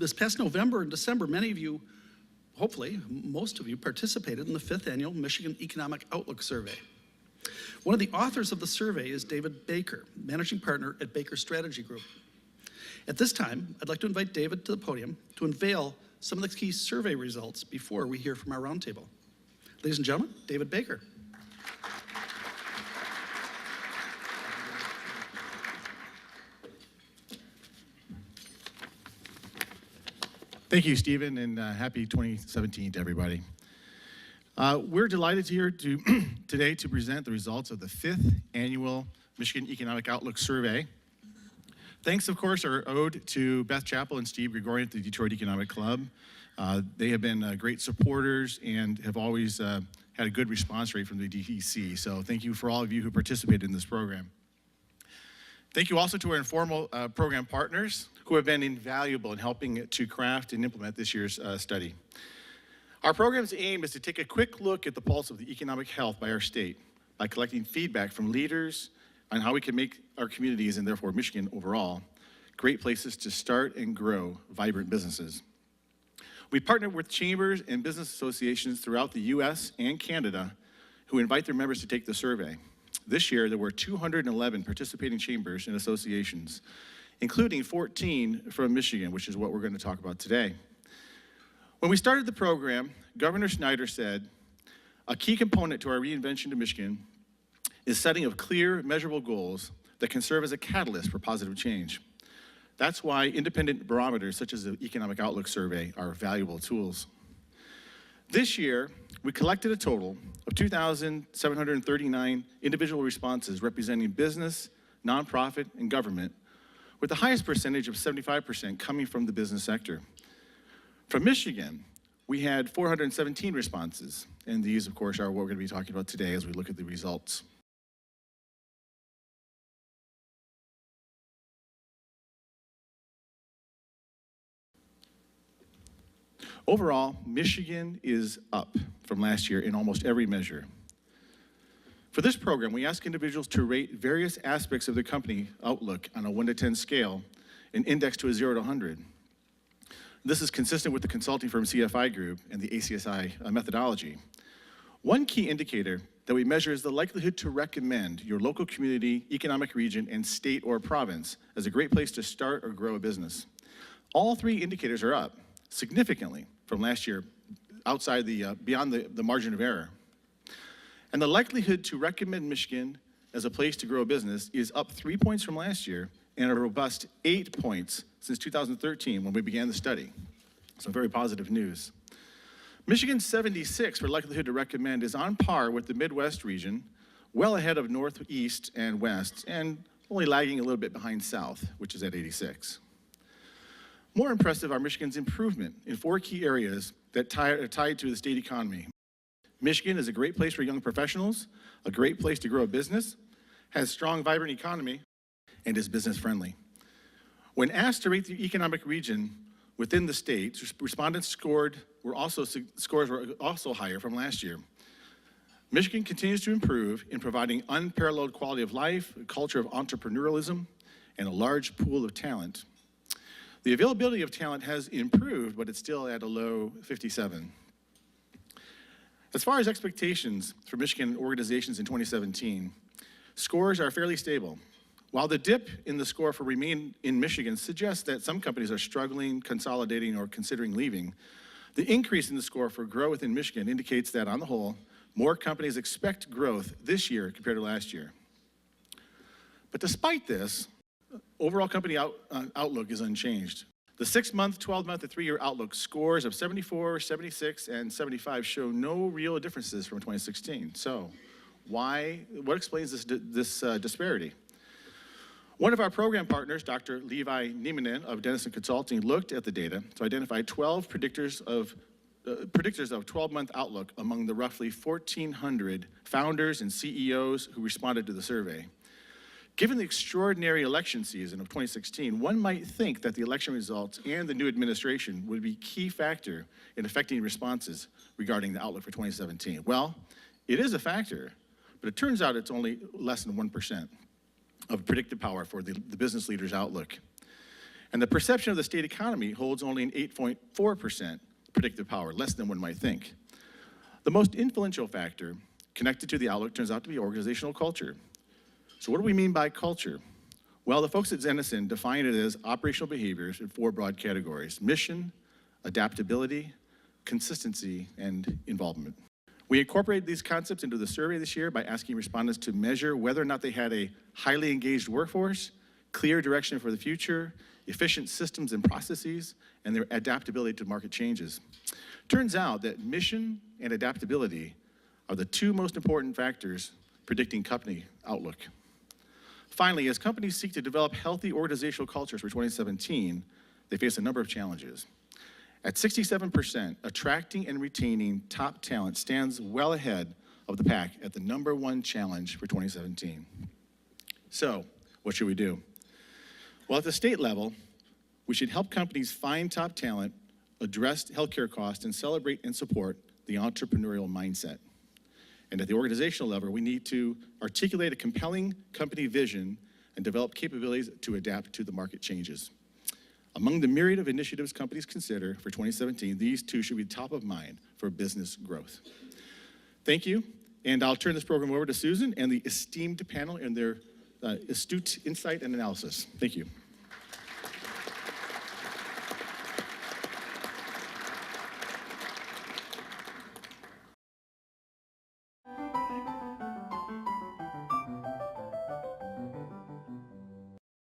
This past November and December, many of you, hopefully most of you, participated in the 5th Annual Michigan Economic Outlook Survey. One of the authors of the survey is David Baker, Managing Partner at Baker Strategy Group. At this time, I'd like to invite David to the podium to unveil some of the key survey results before we hear from our roundtable. Ladies and gentlemen, David Baker. Thank you, Stephen, and happy 2017 to everybody. We're delighted here today to present the results of the 5th Annual Michigan Economic Outlook Survey. Thanks, of course, are owed to Beth Chappell and Steve Gregorian at the Detroit Economic Club. They have been great supporters and have always had a good response rate from the DEC, so thank you for all of you who participated in this program. Thank you also to our informal program partners who have been invaluable in helping to craft and implement this year's study. Our program's aim is to take a quick look at the pulse of the economic health by our state by collecting feedback from leaders on how we can make our communities, and therefore Michigan overall, great places to start and grow vibrant businesses. We partnered with chambers and business associations throughout the US and Canada who invite their members to take the survey. This year, there were 211 participating chambers and associations, including 14 from Michigan, which is what we're going to talk about today. When we started the program, Governor Snyder said, a key component to our reinvention to Michigan is setting of clear, measurable goals that can serve as a catalyst for positive change. That's why independent barometers such as the Economic Outlook Survey are valuable tools. This year, we collected a total of 2,739 individual responses representing business, nonprofit, and government, with the highest percentage of 75% coming from the business sector. From Michigan, we had 417 responses, and these, of course, are what we're going to be talking about today as we look at the results. Overall, Michigan is up from last year in almost every measure. For this program, we ask individuals to rate various aspects of their company outlook on a 1 to 10 scale and index to a 0 to 100. This is consistent with the consulting firm CFI Group and the ACSI methodology. One key indicator that we measure is the likelihood to recommend your local community, economic region, and state or province as a great place to start or grow a business. All three indicators are up significantly from last year, outside beyond the margin of error. And the likelihood to recommend Michigan as a place to grow a business is up 3 points from last year and a robust 8 points since 2013 when we began the study. So very positive news. Michigan's 76 for likelihood to recommend is on par with the Midwest region, well ahead of Northeast and West, and only lagging a little bit behind South, which is at 86. More impressive are Michigan's improvement in 4 key areas that are tied to the state economy. Michigan is a great place for young professionals, a great place to grow a business, has a strong, vibrant economy, and is business friendly. When asked to rate the economic region within the state, respondents' scores were also higher from last year. Michigan continues to improve in providing unparalleled quality of life, a culture of entrepreneurialism, and a large pool of talent. The availability of talent has improved, but it's still at a low 57. As far as expectations for Michigan organizations in 2017, scores are fairly stable. While the dip in the score for Remain in Michigan suggests that some companies are struggling, consolidating, or considering leaving, the increase in the score for Grow within Michigan indicates that, on the whole, more companies expect growth this year compared to last year. But despite this, overall company outlook is unchanged. The 6-month, 12-month, and 3-year outlook scores of 74, 76, and 75 show no real differences from 2016. So what explains this disparity? One of our program partners, Dr. Levi Niemanen of Dennison Consulting, looked at the data to identify 12 predictors of 12-month outlook among the roughly 1,400 founders and CEOs who responded to the survey. Given the extraordinary election season of 2016, one might think that the election results and the new administration would be a key factor in affecting responses regarding the outlook for 2017. Well, it is a factor, but it turns out it's only less than 1% of predictive power for the business leader's outlook. And the perception of the state economy holds only an 8.4% predictive power, less than one might think. The most influential factor connected to the outlook turns out to be organizational culture. So what do we mean by culture? Well, the folks at Zenison define it as operational behaviors in 4 broad categories: mission, adaptability, consistency, and involvement. We incorporated these concepts into the survey this year by asking respondents to measure whether or not they had a highly engaged workforce, clear direction for the future, efficient systems and processes, and their adaptability to market changes. Turns out that mission and adaptability are the 2 most important factors predicting company outlook. Finally, as companies seek to develop healthy organizational cultures for 2017, they face a number of challenges. At 67%, attracting and retaining top talent stands well ahead of the pack at the #1 challenge for 2017. So, what should we do? Well, at the state level, we should help companies find top talent, address healthcare costs, and celebrate and support the entrepreneurial mindset. And at the organizational level, we need to articulate a compelling company vision and develop capabilities to adapt to the market changes. Among the myriad of initiatives companies consider for 2017, these 2 should be top of mind for business growth. Thank you, and I'll turn this program over to Susan and the esteemed panel and their astute insight and analysis. Thank you.